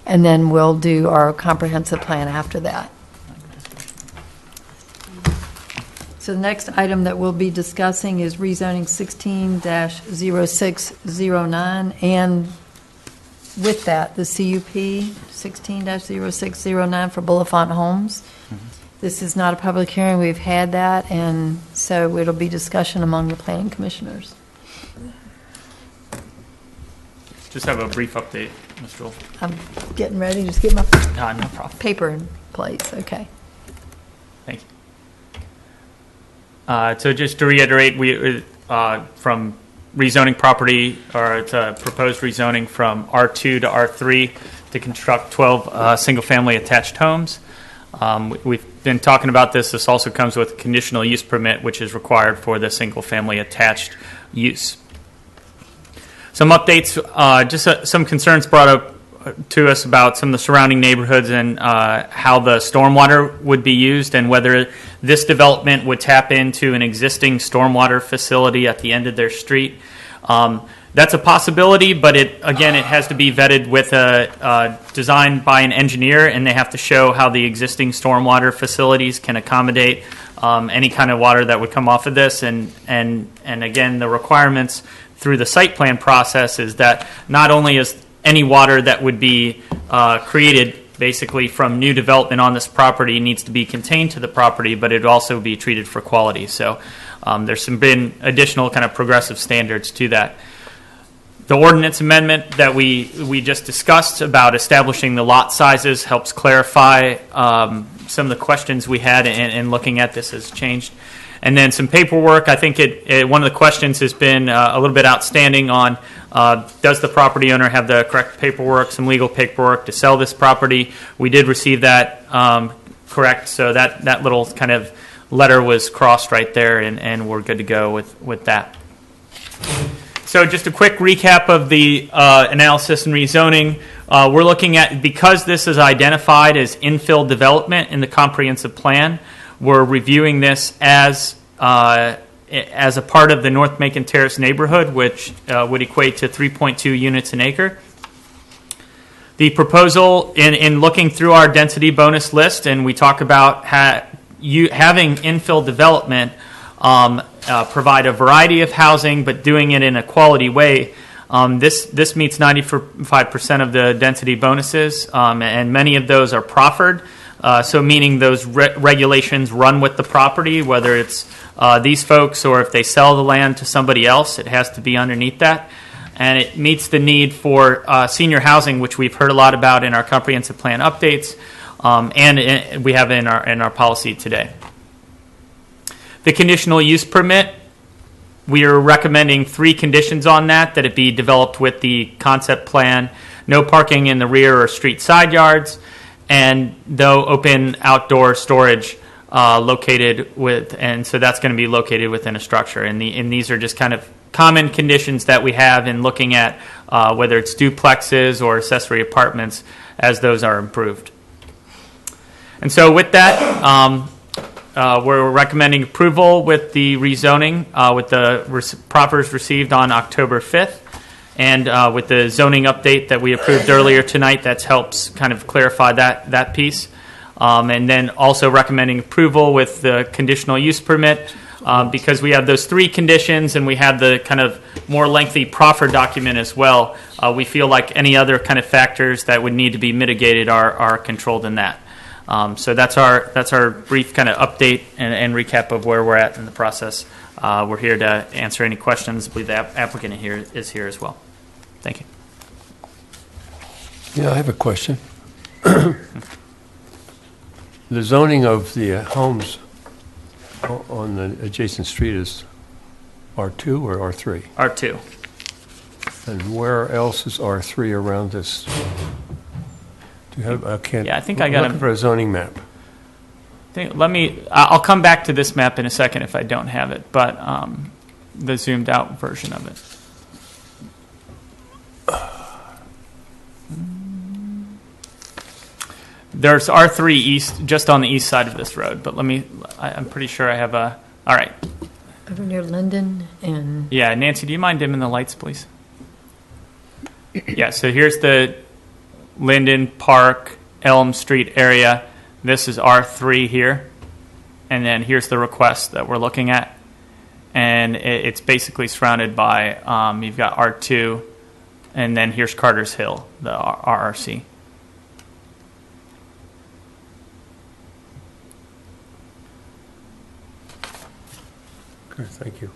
and then we'll do our comprehensive plan after that. So the next item that we'll be discussing is rezoning 16-0609, and with that, the CUP 16-0609 for Bulifant Homes. This is not a public hearing. We've had that, and so it'll be discussion among the planning commissioners. Just have a brief update, Mr. Wolf. I'm getting ready. Just get my No problem. paper in place. Okay. Thank you. So just to reiterate, we from rezoning property, or it's a proposed rezoning from R2 to R3 to construct 12 single-family attached homes. We've been talking about this. This also comes with a conditional use permit, which is required for the single-family attached use. Some updates, just some concerns brought up to us about some of the surrounding neighborhoods and how the stormwater would be used and whether this development would tap into an existing stormwater facility at the end of their street. That's a possibility, but it has to be vetted with a designed by an engineer, and they have to show how the existing stormwater facilities can accommodate any kind of water that would come off of this. And again, the requirements through the site plan process is that not only is any water that would be created basically from new development on this property needs to be contained to the property, but it would also be treated for quality. So there's been additional kind of progressive standards to that. The ordinance amendment that we just discussed about establishing the lot sizes helps clarify some of the questions we had in looking at this has changed. And then some paperwork. I think one of the questions has been a little bit outstanding on does the property owner have the correct paperwork, some legal paperwork to sell this property. We did receive that correct, so that little kind of letter was crossed right there, and we're good to go with that. So just a quick recap of the analysis and rezoning. We're looking at, because this is identified as infill development in the comprehensive plan, we're reviewing this as a part of the North Macon Terrace neighborhood, which would equate to 3.2 units an acre. The proposal, in looking through our density bonus list, and we talk about having infill development provide a variety of housing, but doing it in a quality way. This meets 95% of the density bonuses, and many of those are proffered. So meaning those regulations run with the property, whether it's these folks or if they sell the land to somebody else, it has to be underneath that. And it meets the need for senior housing, which we've heard a lot about in our comprehensive plan updates, and we have in our policy today. The conditional use permit, we are recommending 3 conditions on that it be developed with the concept plan, no parking in the rear or street side yards, and though open outdoor storage located with, and so that's going to be located within a structure. And these are just kind of common conditions that we have in looking at whether it's duplexes or accessory apartments as those are improved. And so with that, we're recommending approval with the rezoning with the proffers received on October 5th. And with the zoning update that we approved earlier tonight, that helps kind of clarify that piece. And then also recommending approval with the conditional use permit because we have those 3 conditions and we have the kind of more lengthy proffer document as well. We feel like any other kind of factors that would need to be mitigated are controlled in that. So that's our brief kind of update and recap of where we're at in the process. We're here to answer any questions. I believe the applicant is here as well. Thank you. Yeah, I have a question. The zoning of the homes on the adjacent street is R2 or R3? R2. And where else is R3 around this? Do you have? I can't. Yeah, I think I got looking for a zoning map. I'll come back to this map in a second if I don't have it, but the zoomed out version of it. There's R3 east, just on the east side of this road, but I'm pretty sure I have all right. Over near Linden and... Yeah, Nancy, do you mind dimming the lights, please? Yeah, so here's the Linden Park, Elm Street area. This is R3 here. And then here's the request that we're looking at. And it's basically surrounded by, you've got R2, and then here's Carter's Hill, the RRC. Okay, thank you.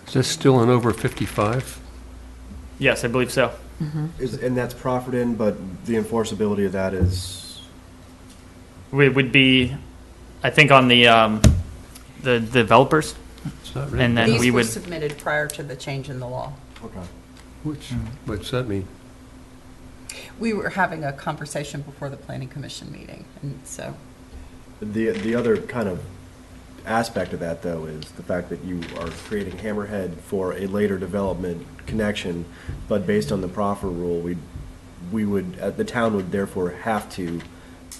Is this still an over 55? Yes, I believe so. And that's proffered in, but the enforceability of that is, We would be, I think, on the developers. It's not written And then down. we These were would- submitted prior to the change in the law. okay. What's that mean? We were having a conversation before the planning commission meeting, and so, The other kind of aspect of that, though, is the fact that you are creating Hammerhead for a later development connection, but based on the proffer rule, we would, the town would therefore have to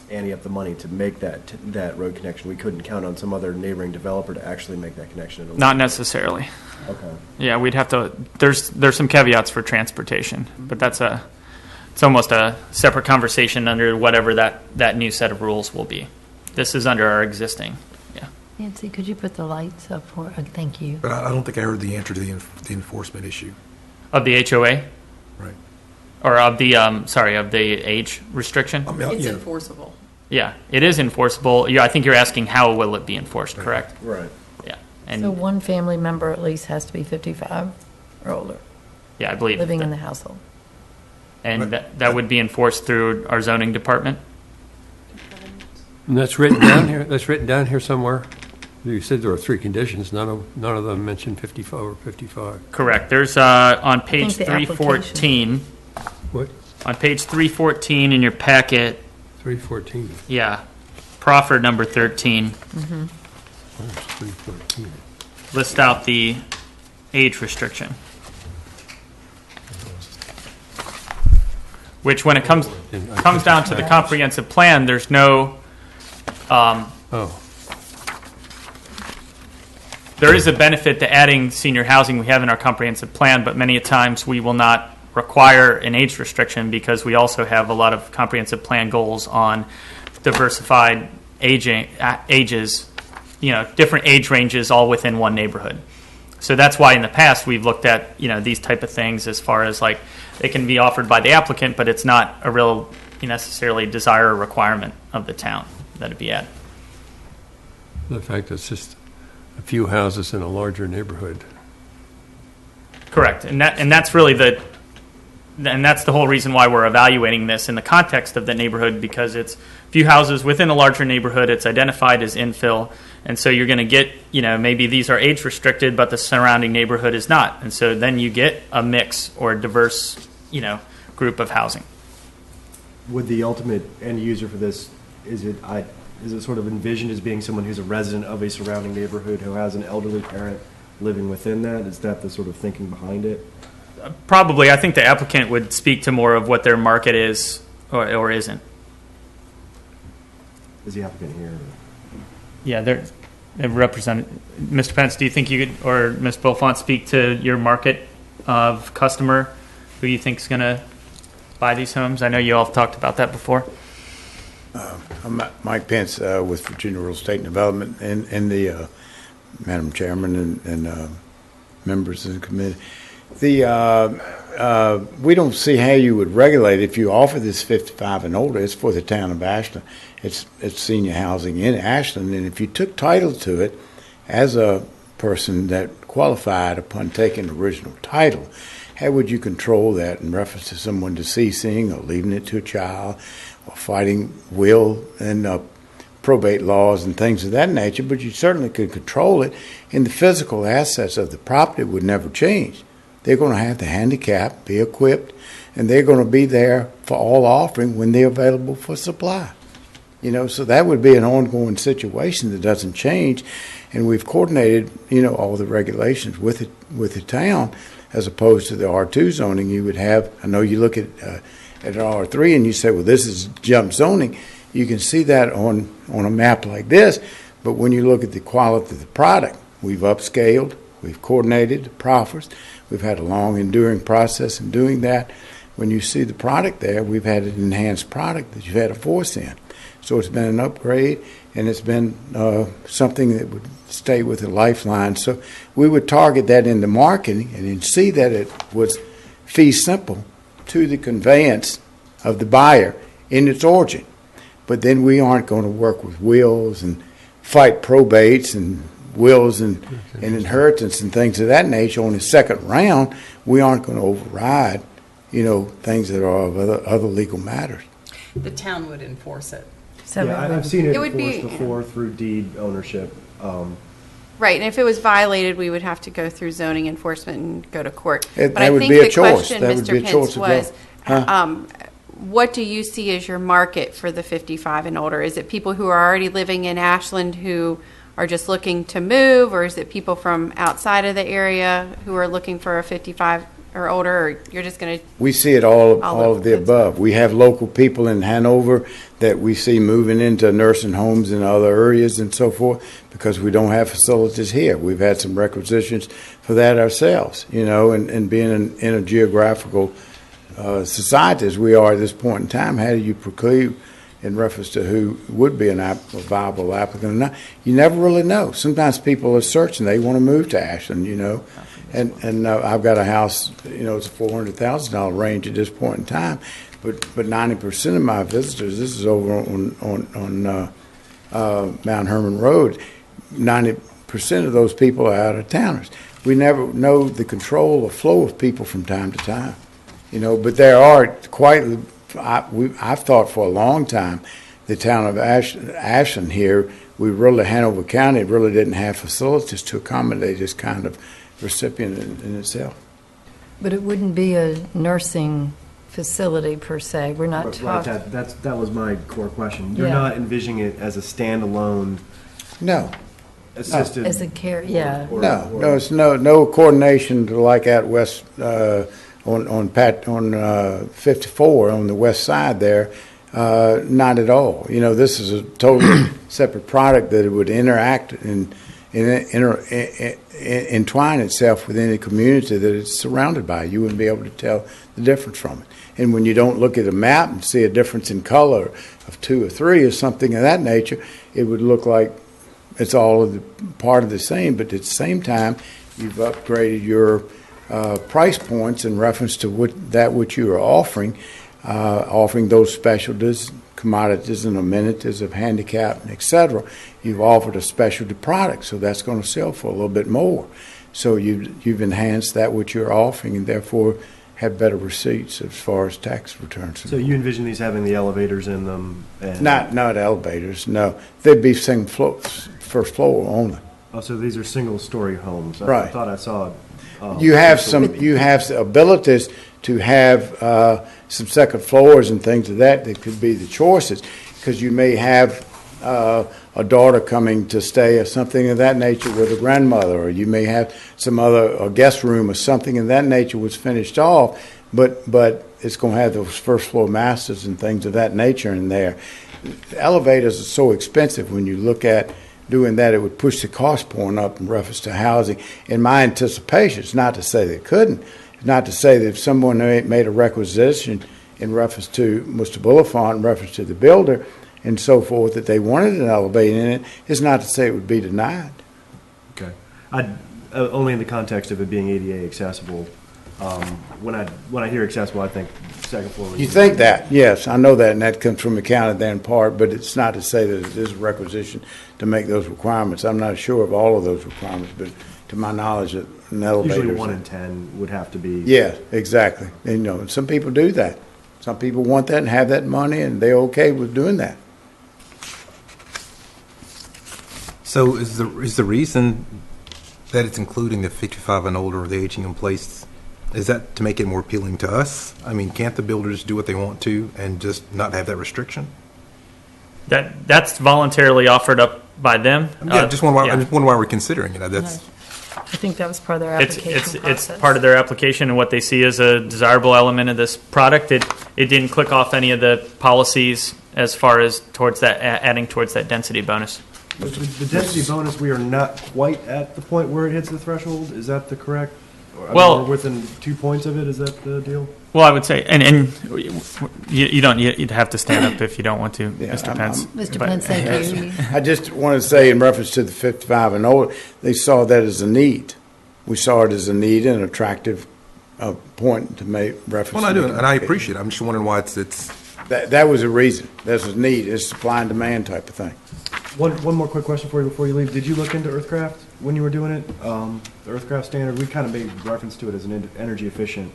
ante up the money to make that road connection. We couldn't count on some other neighboring developer to actually make that connection. Not necessarily. Okay. Yeah, we'd have to, there's some caveats for transportation, but it's almost a separate conversation under whatever that new set of rules will be. This is under our existing, yeah. Nancy, could you put the lights up for, thank you. But I don't think I heard the answer to the enforcement issue. Of the HOA, Right. or of the, of the age restriction? I mean, it's yeah, enforceable. Yeah, it is enforceable. Yeah, I think you're asking how will it be enforced, correct? Right. Yeah, So and, one family member at least has to be 55 or older, yeah, I believe. living in that- the household. And that would be enforced through our zoning department? And that's written down here, that's written down here somewhere? You said there were 3 conditions, none of them mentioned 55 or 55. Correct. There's, on page the 314, What? on page 314 in your packet, 314. yeah, proffer number 13, Where's 314? list out the age restriction. Which, when it comes down to the comprehensive plan, there's no, Oh, there is a benefit to adding senior housing we have in our comprehensive plan, but many a times we will not require an age restriction because we also have a lot of comprehensive plan goals on diversified ages, different age ranges all within one neighborhood. So that's why in the past we've looked at, these type of things as far as like they can be offered by the applicant, but it's not a real necessarily desire or requirement of the town that it be added. the fact that it's just a few houses in a larger neighborhood. Correct, and that's really that's the whole reason why we're evaluating this in the context of the neighborhood, because it's a few houses within a larger neighborhood. It's identified as infill, and so you're going to get, maybe these are age restricted, but the surrounding neighborhood is not, and so then you get a mix or a diverse, group of housing. Would the ultimate end user for this, is it sort of envisioned as being someone who's a resident of a surrounding neighborhood who has an elderly parent living within that? Is that the sort of thinking behind it? Probably, I think the applicant would speak to more of what their market is or isn't. Is the applicant here? Yeah, they're represented. Mr. Pence, do you think you could, or Ms. Beaufont, speak to your market of customer who you think is going to buy these homes? I know you all have talked about that before. I'm Mike Pence with Virginia Rural Estate and Development, and the Madam Chairman and members of the committee. We don't see how you would regulate if you offer this 55 and older. It's for the town of Ashland. It's senior housing in Ashland, and if you took title to it as a person that qualified upon taking original title, how would you control that in reference to someone deceasing or leaving it to a child or fighting will and probate laws and things of that nature? But you certainly could control it, and the physical assets of the property would never change. They're going to have the handicap, be equipped, and they're going to be there for all offering when they're available for supply. So that would be an ongoing situation that doesn't change, and we've coordinated, all the regulations with the town, as opposed to the R2 zoning. You would have, I know you look at R3 and you say, well, this is jump zoning. You can see that on a map like this, But when you look at the quality of the product, we've upscaled, we've coordinated the proffers, we've had a long enduring process in doing that. When you see the product there, we've had an enhanced product that you've had a voice in. So it's been an upgrade, and it's been something that would stay with the lifeline. So we would target that in the marketing and then see that it was fee simple to the conveyance of the buyer in its origin. But then we aren't going to work with wills and fight probates and wills and inheritance and things of that nature. On the second round, we aren't going to override, things that are of other legal matters. The town would enforce it. So Yeah, I've seen it It would be- enforced before through deed ownership. Right, and if it was violated, we would have to go through zoning enforcement and go to court. That But I would think be a the choice. question, That would be Mr. a choice Pence, of was, Huh? what do you see as your market for the 55 and older? Is it people who are already living in Ashland who are just looking to move, or is it people from outside of the area who are looking for a 55 or older, or you're just going to? We see it all All of the of it. above. We have local people in Hanover that we see moving into nursing homes in other areas and so forth because we don't have facilities here. We've had some requisitions for that ourselves, and being in a geographical society as we are at this point in time, how do you preclude in reference to who would be a viable applicant or not? You never really know. Sometimes people are searching. They want to move to Ashland, And I've got a house, it's a $400,000 range at this point in time, but 90% of my visitors, this is over on Mount Herman Road, 90% of those people are out of towners. We never know the control or flow of people from time to time, but there are quite. I've thought for a long time, the town of Ashland here, Hanover County really didn't have facilities to accommodate this kind of recipient in itself. But it wouldn't be a nursing facility per se. We're not Right, talking. that was my core question. You're Yeah. not envisioning it as a standalone No, assisted. As a care, yeah. no, it's no coordination to like out west on 54 on the west side there. Not at all. This is a totally separate product that it would interact and entwine itself within a community that it's surrounded by. You wouldn't be able to tell the difference from it. And when you don't look at a map and see a difference in color of 2 or 3 or something of that nature, it would look like it's all of the part of the same. But at the same time, you've upgraded your price points in reference to what you are offering those specialties, commodities and amenities of handicap, et cetera. You've offered a specialty product, so that's going to sell for a little bit more. So you've enhanced that which you're offering, and therefore have better receipts as far as tax returns. So you envision these having the elevators in them? And Not elevators, no. They'd be single floor, first floor only. Oh, so these are single-story homes. I Right. thought I saw. You have the abilities to have some second floors and things of that could be the choices, because you may have a daughter coming to stay or something of that nature with a grandmother, or you may have a guest room or something of that nature was finished off, but it's going to have those first floor masters and things of that nature in there. The elevators are so expensive when you look at doing that, it would push the cost point up in reference to housing. In my anticipation, it's not to say they couldn't. It's not to say that if someone made a requisition in reference to Mr. Bulifant, in reference to the builder and so forth, that they wanted an elevator in it, it's not to say it would be denied. Okay. Only in the context of it being ADA accessible. When I hear accessible, I think second floor. You think that, yes, I know that, and that comes from the county then part, but it's not to say that it is a requisition to make those requirements. I'm not sure of all of those requirements, but to my knowledge, an elevator. Usually 1 in 10 would have to be. Yeah, exactly. And, some people do that. Some people want that and have that money, and they're okay with doing that. So is the reason that it's including the 55 and older, the aging in place, is that to make it more appealing to us? I mean, can't the builders do what they want to and just not have that restriction? That's voluntarily offered up by them. Yeah, I just wonder why we're considering it. That's I think that was part of their application It's process. part of their application and what they see as a desirable element of this product. It didn't click off any of the policies as far as towards that adding towards that density bonus. The density bonus, we are not quite at the point where it hits the threshold, is that the correct? I mean, Well- we're within 2 points of it, is that the deal? Well, I would say, and you don't, you'd have to stand up if you don't want to, Yeah, Mr. Pence. Mr. But- Pence, thank you. I just want to say in reference to the 55 and older, they saw that as a need. We saw it as a need and attractive point to make reference. Well, I to do, the- and I appreciate it. I'm just wondering why it's That was a reason. That's a need. It's supply and demand type of thing. One more quick question for you before you leave. Did you look into Earthcraft when you were doing it? The Earthcraft standard, we kind of made reference to it as an energy efficient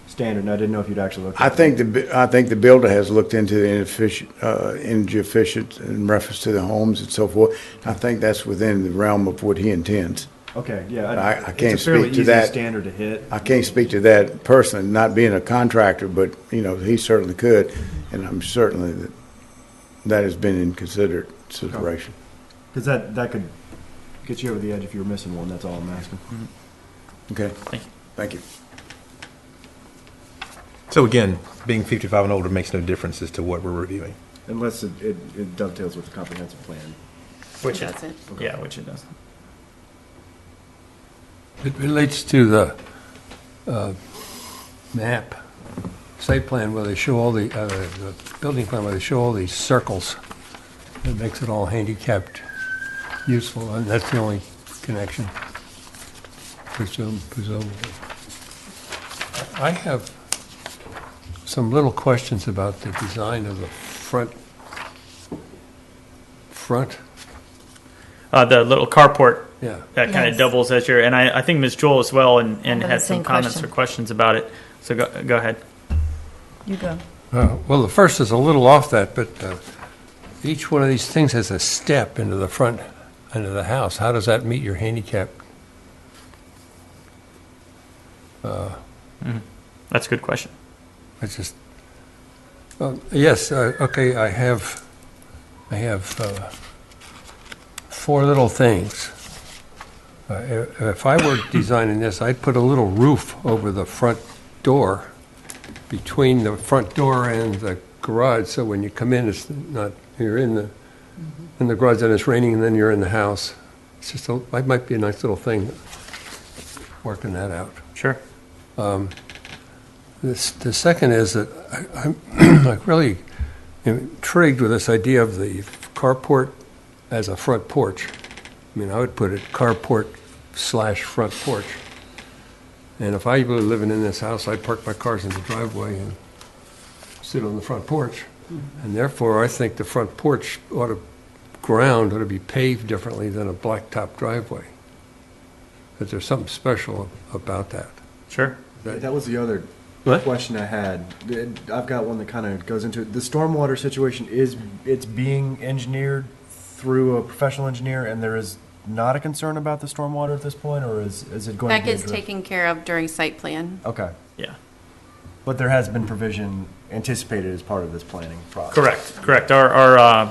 standard, and I didn't know if you'd actually looked I at it. think the builder has looked into the energy efficient in reference to the homes and so forth. I think that's within the realm of what he intends. Okay, yeah. I can't It's a fairly speak to easy that. standard to hit. I can't speak to that personally, not being a contractor, but, he certainly could, and I'm certainly that has been in consideration. Because that could get you over the edge if you were missing one, that's all I'm asking. Okay? Thank you. Thank you. so again, being 55 and older makes no difference as to what we're reviewing. Unless it dovetails with the comprehensive plan. Which That's it, it. yeah, which it does. It relates to the map, site plan where they show all the building plan where they show all these circles. It makes it all handicapped useful, and that's the only connection, presumably. I have some little questions about the design of the front. The little carport Yeah. that kind of Yes. doubles as your, and I think Ms. Joel as well, and have the had some same comments question. or questions about it. So go ahead. You go. Well, the first is a little off that, but each one of these things has a step into the front end of the house. How does that meet your handicap? That's a good question. I just, yes, okay, I have 4 little things. If I were designing this, I'd put a little roof over the front door, between the front door and the garage, so when you come in, it's not, you're in the garage and it's raining, and then you're in the house. It's just, it might be a nice little thing, working that out. Sure. The second is that I'm like really intrigued with this idea of the carport as a front porch. I mean, I would put it carport / front porch. And if I were living in this house, I'd park my cars in the driveway and sit on the front porch. And therefore, I think the front porch ground ought to be paved differently than a blacktop driveway. But there's something special about that. Sure. That was the other What? question I had. I've got one that kind of goes into it. The stormwater situation it's being engineered through a professional engineer, and there is not a concern about the stormwater at this point, or is it going That to be gets addressed? taken care of during site plan. Okay, Yeah. but there has been provision anticipated as part of this planning process. Correct. Our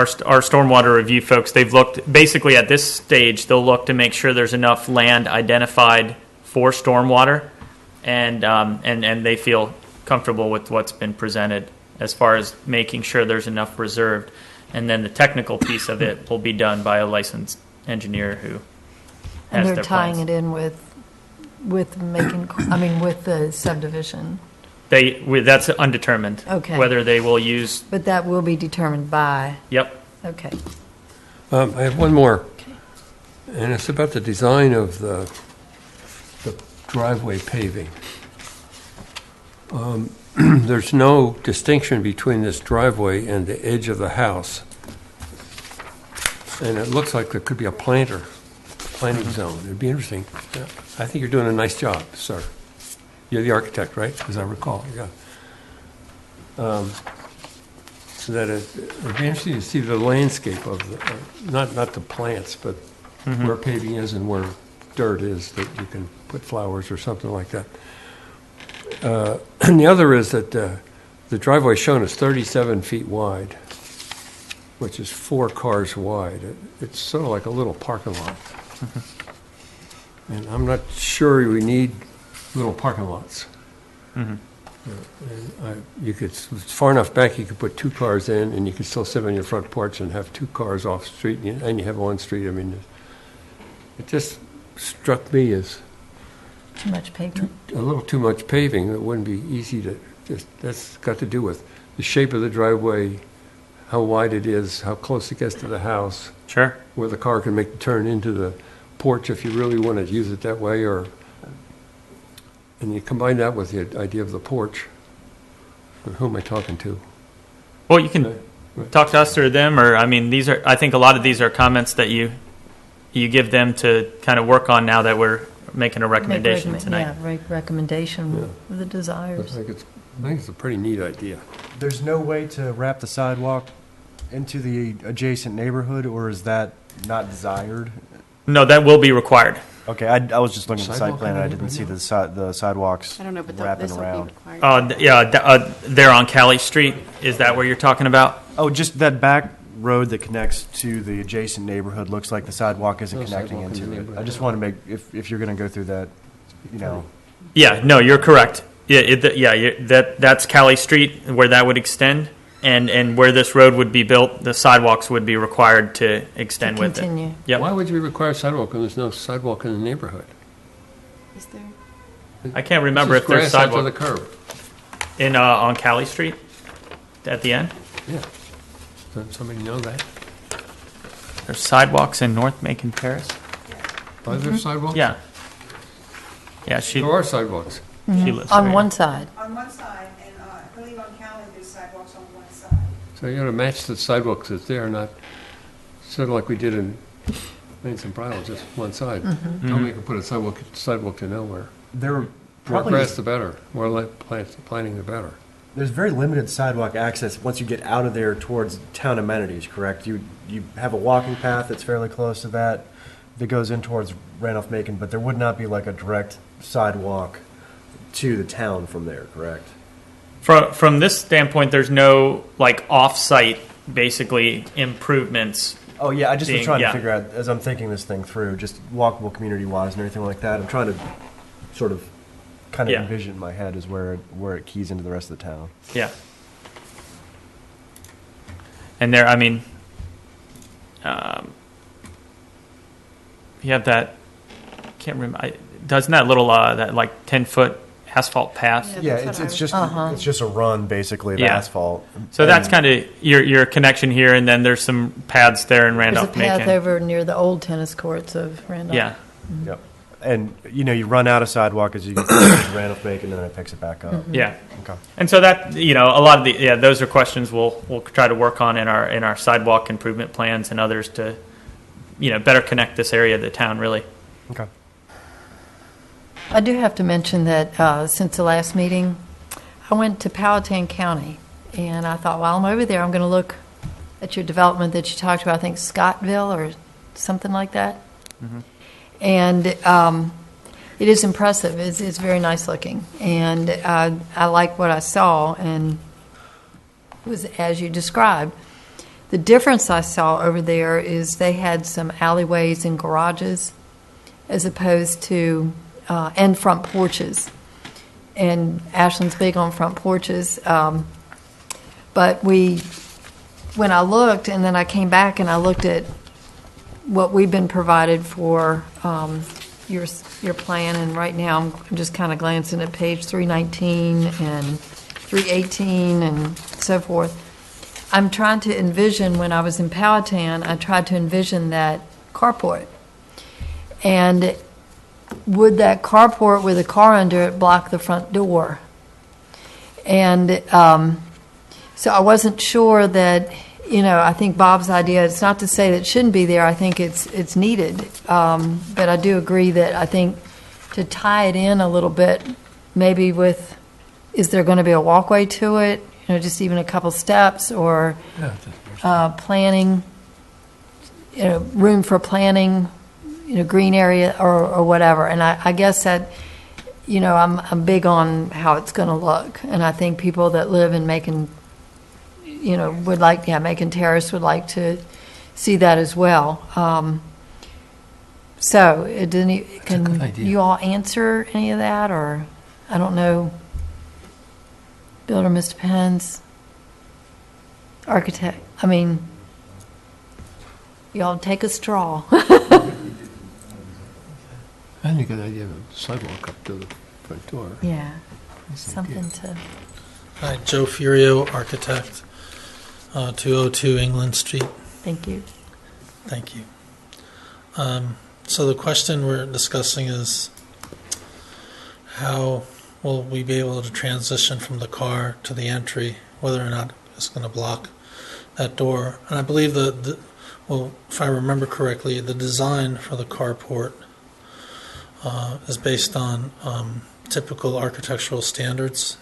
stormwater review folks, they've looked, basically at this stage, they'll look to make sure there's enough land identified for stormwater, and they feel comfortable with what's been presented as far as making sure there's enough reserved. And then the technical piece of it will be done by a licensed engineer who And has they're their tying plans. it in with with the subdivision. That's undetermined. Okay. Whether they will use, But that will be determined by, yep. okay. I have one more, and it's about the design of the driveway paving. There's no distinction between this driveway and the edge of the house. And it looks like there could be a planting zone. It'd be interesting. Yeah. I think you're doing a nice job, sir. You're the architect, right? As I recall, yeah. So that it'd be interesting to see the landscape of the, not the plants, but where paving is and where dirt is, that you can put flowers or something like that. And the other is that the driveway shown is 37 feet wide, which is 4 cars wide. It's sort of like a little parking lot. And I'm not sure we need little parking lots. You could, it's far enough back, you could put 2 cars in, and you could still sit on your front porch and have 2 cars off street, and you have on street. I mean, it just struck me as Too much pavement. a little too much paving. It wouldn't be easy to just, that's got to do with the shape of the driveway, how wide it is, how close it gets to the house, Sure. where the car can make the turn into the porch if you really want to use it that way, and you combine that with the idea of the porch. Who am I talking to? Well, you can talk to us or them, or, I mean, I think a lot of these are comments that you give them to kind of work on now that we're making a recommendation tonight. Yeah, recommendation Yeah. with the I desires. think it's a pretty neat idea. There's no way to wrap the sidewalk into the adjacent neighborhood, or is that not desired? No, that will be required. Okay, I was just looking at the site Sidewalk plan, and I in didn't see there? the sidewalks I don't know, but wrapping this will be around. required. There on Cali Street, is that what you're talking about? Oh, just that back road that connects to the adjacent neighborhood looks like the sidewalk isn't No connecting sidewalk in the into it. neighborhood. I just want to make, if you're going to go through that, you know. Yeah, no, you're correct. That's Cali Street where that would extend, and where this road would be built, the sidewalks would be required to extend with it. Continue. Yep. Why would you require sidewalk when there's no sidewalk in the neighborhood? Is there? I can't remember It's if there's just grass after the sidewalk curb. on Cali Street at the end. Yeah. Doesn't somebody know that? There's sidewalks in North Macon Terrace. Are there sidewalks? Yeah. Yeah, she There are sidewalks. lives On there. one side. On one side, and I believe on Cali, there's sidewalks on one side. So you got to match the sidewalks that's there, not sort of like we did in Mason Bridle, just one side. Don't make them put a sidewalk to nowhere. There More probably grass, the better. More planting, the better. there's very limited sidewalk access once you get out of there towards town amenities, correct? You have a walking path that's fairly close to that goes in towards Randolph-Macon, but there would not be like a direct sidewalk to the town from there, correct? From this standpoint, there's no like off-site, basically improvements. Oh, yeah, I just was Being- trying yeah. to figure out, as I'm thinking this thing through, just walkable community-wise and everything like that, I'm trying to sort of kind of Yeah. envision in my head is where it keys into the rest of the town. Yeah. And there, I mean, you have that. Can't remember. Doesn't that little that like 10-foot asphalt path? Yeah, that's what it's just a run, basically, of Yeah. asphalt. So that's And- kind of your connection here, and then there's some pads there in There's a Randolph path Macon. over near the old tennis courts of Randolph. Yeah. Yep. And, you run out of sidewalk as you get to Randolph-Macon, and then it picks it back up. Yeah. Okay. And so that a lot of those are questions we'll try to work on in our sidewalk improvement plans and others to better connect this area of the town really. Okay. I do have to mention that since the last meeting, I went to Powhatan County, and I thought while I'm over there, I'm going to look at your development that you talked about, I think Scottville or something like that. And it is impressive. It's very nice looking. And I like what I saw, and it was as you described. The difference I saw over there is they had some alleyways and garages as opposed to, and front porches. And Ashland's big on front porches. But when I looked, and then I came back and I looked at what we've been provided for your plan, and right now I'm just kind of glancing at page 319 and 318 and so forth. I'm trying to envision, when I was in Powhatan, I tried to envision that carport. And would that carport with a car under it block the front door? And so I wasn't sure that, I think Bob's idea, it's not to say that it shouldn't be there, I think it's needed. But I do agree that I think to tie it in a little bit, maybe with, is there going to be a walkway to it? Just even a couple steps, or planning, room for planning, green area or whatever. And I guess that, I'm big on how it's going to look. And I think people that live in Macon, would like, Macon Terrace would like to see that as well. So can idea. you all answer any of that, or I don't know. Builder, Mr. Pence, architect, I mean, y'all take a straw. I think an idea of a sidewalk up to the front door. Yeah, something to, Hi, Joe Furio, architect, 202 England Street. thank you. Thank you. So the question we're discussing is how will we be able to transition from the car to the entry, whether or not it's going to block that door. And I believe well, if I remember correctly, the design for the carport is based on typical architectural standards.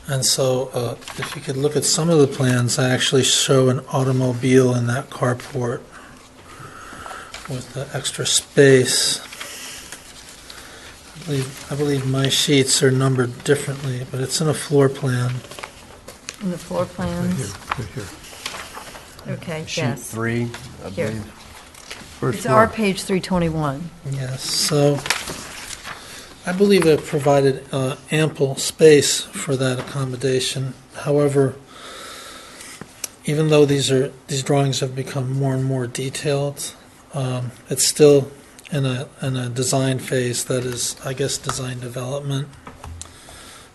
And so if you could look at some of the plans, I actually show an automobile in that carport with the extra space. I believe my sheets are numbered differently, but it's in a floor plan. In the floor plans, Right here. okay, Sheet yes. 3, I Here. believe. First It's floor. our page 321. Yes, so I believe they've provided ample space for that accommodation. However, even though these drawings have become more and more detailed, it's still in a design phase that is, I guess, design development.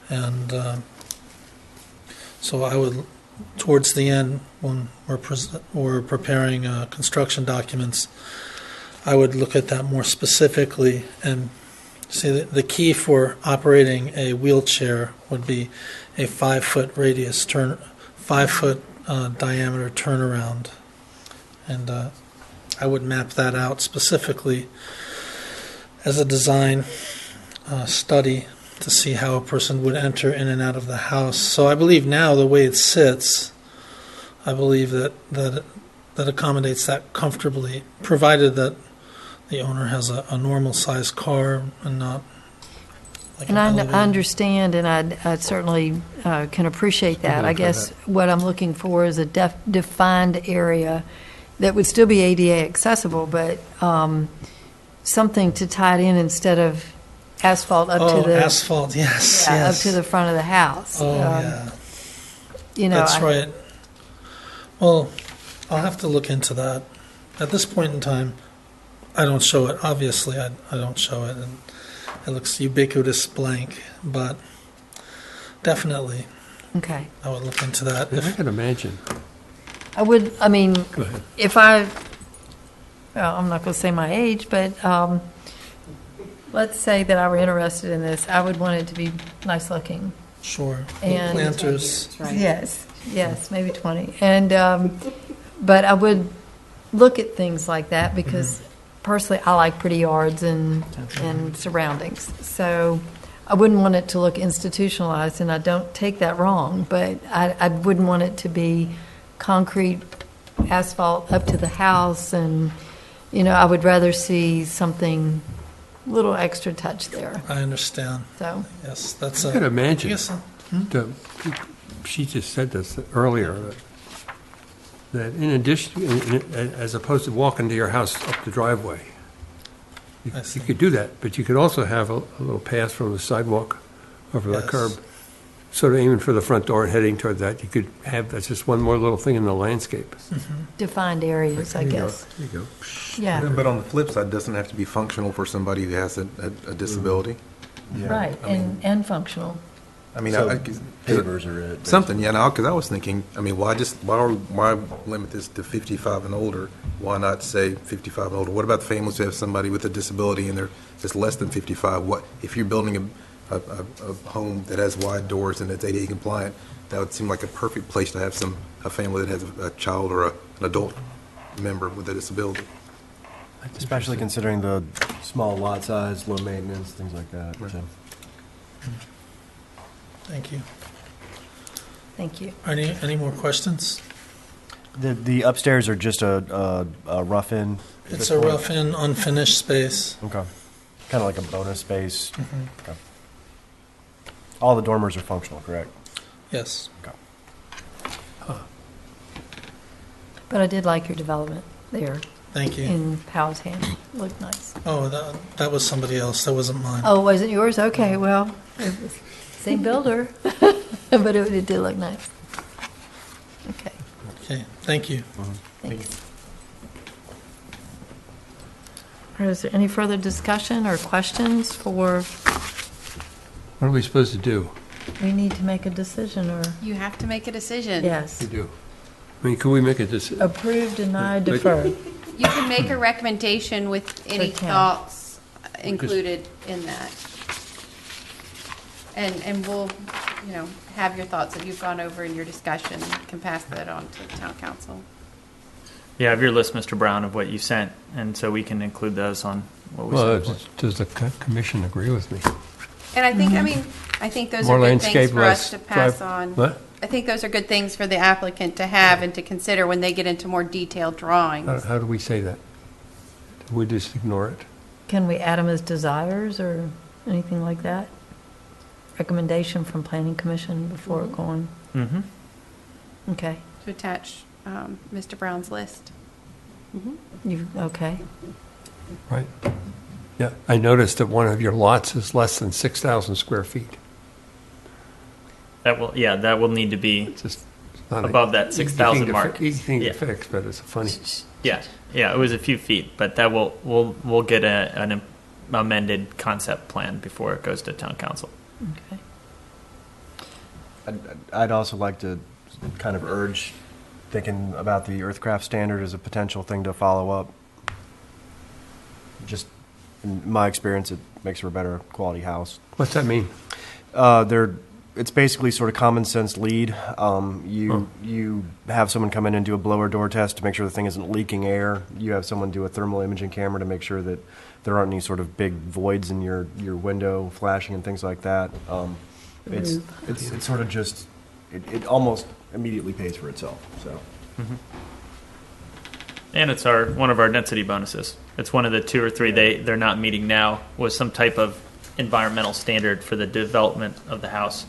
And so I would, towards the end, when we're preparing construction documents, I would look at that more specifically and see that the key for operating a wheelchair would be a 5-foot radius 5-foot diameter turnaround, and I would map that out specifically as a design study to see how a person would enter in and out of the house. So I believe now the way it sits, I believe that accommodates that comfortably, provided that the owner has a normal sized car and not like And an I elevated. understand, and I certainly can appreciate that. I guess what I'm looking for is a defined area that would still be ADA accessible, but something to tie it in instead of asphalt up to the asphalt, yes, yeah, yes. up to the front of the house. Oh, yeah. You know, That's right. Well, I'll have to look into that. At this point in time, I don't show it. Obviously, I don't show it, and it looks ubiquitous blank, but definitely Okay. I would look into that. I can imagine. I would, I mean, Go ahead. if I, well, I'm not going to say my age, but let's say that I were interested in this, I would want it to be nice looking. Sure. And- Planters. Yes, maybe 20. And, but I would look at things like that because personally I like pretty yards and surroundings. So I wouldn't want it to look institutionalized, and I don't take that wrong, but I wouldn't want it to be concrete asphalt up to the house, and, you know, I would rather see something, little extra touch there. I understand. So, Yes, that's I can imagine. Yes, She just said this earlier, that in addition, as opposed to walking to your house up the driveway, I see. you could do that, but you could also have a little path from the sidewalk over the Yes. curb, sort of aiming for the front door and heading toward that. You could have, that's just one more little thing in the landscape. defined areas, I There you go. guess. There you go. Yeah, But on the flip side, it doesn't have to be functional for somebody who has a disability. right, and functional. I mean, So I- pavers are it. something, yeah, no, because I was thinking, I mean, why limit this to 55 and older? Why not say 55 and older? What about the families who have somebody with a disability and that's less than 55? What, if you're building a home that has wide doors and it's ADA compliant, that would seem like a perfect place to have a family that has a child or an adult member with a disability. Especially considering the small lot size, low maintenance, things like that. Right. So. Thank you. Thank you. Any more questions? The upstairs are just a rough-in? at It's this a point? rough-in, unfinished space. Okay. Kind of like a bonus space? Okay. All the dormers are functional, correct? Yes. Okay. But I did like your development there Thank you. in Powhatan. Looked nice. Oh, that was somebody else. That wasn't mine. Oh, wasn't yours? Okay, well, it was Same builder, but it did look nice. Okay, Okay, thank you. thanks. All right, is there any further discussion or questions for, What are we supposed to do? we need to make a decision or, You have to make a decision. yes, We do. I mean, can we make a decision? approve, deny, defer. You can make a recommendation with any Okay. thoughts included in that. And we'll, have your thoughts that you've gone over in your discussion, can pass that on to the town council. Yeah, I have your list, Mr. Brown, of what you sent, and so we can include those on what we Well, sent. forward. does the commission agree with me? And I think, I think those More are good things landscape, for us less to pass drive- on. What? I think those are good things for the applicant to have and to consider when they get into more detailed drawings. How do we say that? Do we just ignore it? Can we add them as desires or anything like that? Recommendation from planning commission before going, Mhm. okay. To attach Mr. Brown's list. Okay. Right. Yeah, I noticed that one of your lots is less than 6,000 square feet. That will need to be It's just not above that easy 6,000 thing to mark. Easy thing Yeah. to fix, but it's a funny. Yeah, it was a few feet, but that we'll get an amended concept plan before it goes to town council. Okay. I'd also like to kind of urge thinking about the Earthcraft standard as a potential thing to follow up. Just in my experience, it makes for a better quality house. What's that mean? It's basically sort of common sense lead. You have someone come in and do a blower door test to make sure the thing isn't leaking air. You have someone do a thermal imaging camera to make sure that there aren't any sort of big voids in your window flashing and things like that. It's sort of just it almost immediately pays for itself. So. And it's one of our density bonuses. It's one of the 2 or 3 they're not meeting now, was some type of environmental standard for the development of the house.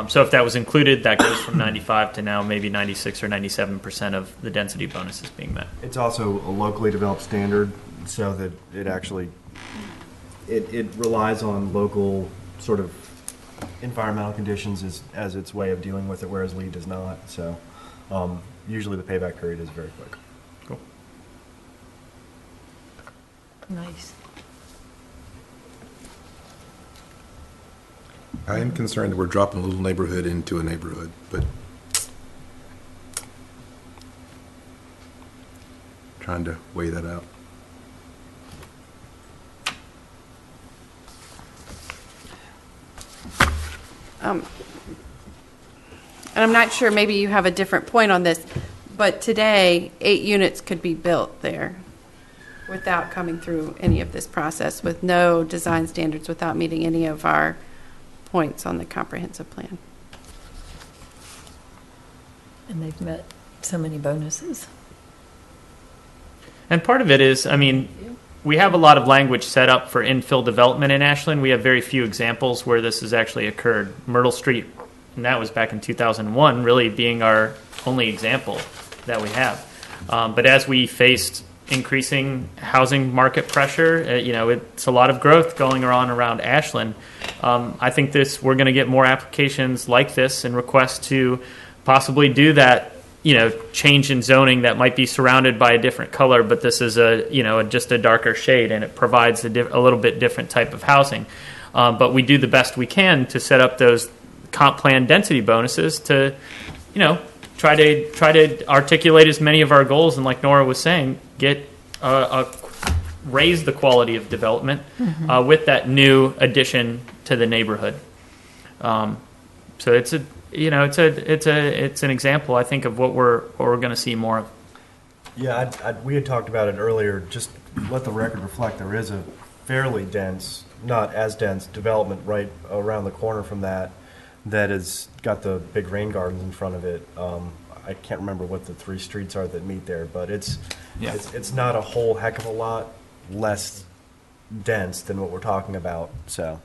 So if that was included, that goes from 95 to now maybe 96 or 97% of the density bonus is being met. It's also a locally developed standard, so that it actually it relies on local sort of environmental conditions as its way of dealing with it, whereas LEED does not. So usually the payback period is very quick. Cool. Nice. I am concerned that we're dropping a little neighborhood into a neighborhood, but trying to weigh that out. And I'm not sure, maybe you have a different point on this, but today, 8 units could be built there without coming through any of this process, with no design standards, without meeting any of our points on the comprehensive plan. And they've met so many bonuses. And part of it is, we have a lot of language set up for infill development in Ashland. We have very few examples where this has actually occurred. Myrtle Street, and that was back in 2001, really being our only example that we have. But as we faced increasing housing market pressure, it's a lot of growth going on around Ashland. I think we're going to get more applications like this and requests to possibly do that, change in zoning that might be surrounded by a different color, but this is just a darker shade, and it provides a little bit different type of housing. But we do the best we can to set up those comp plan density bonuses to, try to articulate as many of our goals, and like Nora was saying, raise the quality of development with that new addition to the neighborhood. So it's an example, I think, of what we're going to see more of. Yeah, we had talked about it earlier. Just let the record reflect there is a fairly dense, not as dense, development right around the corner from that has got the big rain gardens in front of it. I can't remember what the 3 streets are that meet there, but it's not a whole heck of a lot less dense than what we're talking about. So.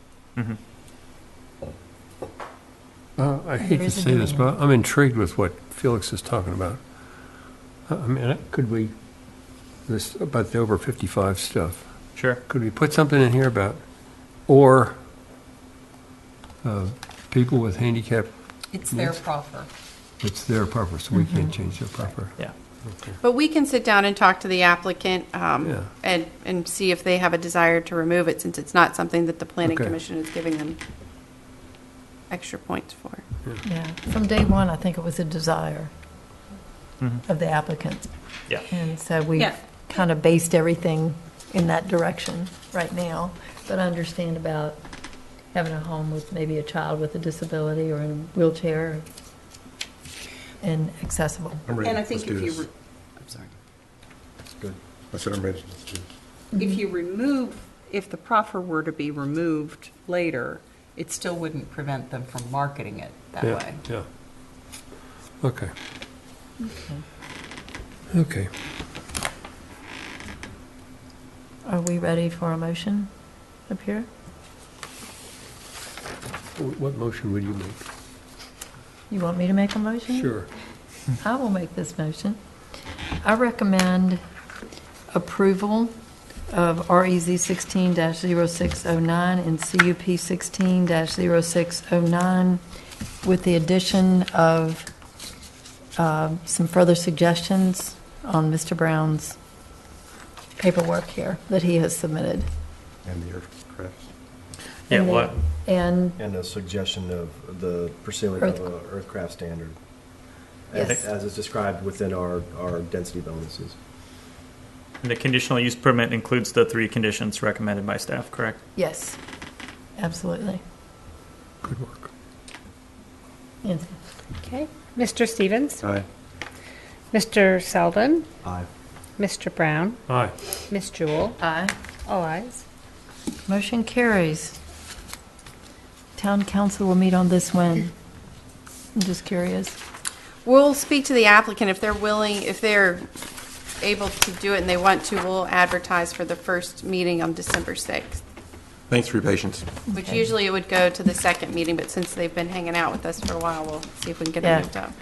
I hate to say this, but I'm intrigued with what Felix is talking about. Could we, this about the over 55 stuff? Sure. Could we put something in here about, or people with handicap, It's their Yes. proffer. it's their preference, we can't change their preference. Yeah. But we can sit down and talk to the applicant Yeah. and see if they have a desire to remove it, since it's not something that the planning Okay. commission is giving them extra points for. Yeah, from day one, I think it was a desire Mhm. of the applicant. Yeah. And so we Yeah. kind of based everything in that direction right now. But I understand about having a home with maybe a child with a disability or in a wheelchair and accessible. I'm ready. And I think Let's do if you, this. I'm sorry. Good. I said I'm ready. Let's do this. If you remove, if the proffer were to be removed later, it still wouldn't prevent them from marketing it that Yeah, way. Yeah. Okay. Okay. Are we ready for a motion up here? What motion would you make? You want me to make a motion? Sure. I will make this motion. I recommend approval of REZ 16-0609 and CUP 16-0609 with the addition of some further suggestions on Mr. Brown's paperwork here that he has submitted. And the aircraft. Yeah, And what? And, And a suggestion of the pursuing of a earthcraft standard. As Yes. as is described within our density bonuses. The conditional use permit includes the 3 conditions recommended by staff, correct? yes, absolutely. Good work. Nancy? Okay. Mr. Stevens? Aye. Mr. Selden? Aye. Mr. Brown? Aye. Miss Jewell? Aye. All ayes. Motion carries. Town council will meet on this when? I'm just curious. We'll speak to the applicant if they're willing, if they're able to do it and they want to. We'll advertise for the first meeting on December 6th, Thanks for your patience. which Okay. usually it would go to the second meeting, but since they've been hanging out with us for a while, we'll see if we can get Yeah. it moved up.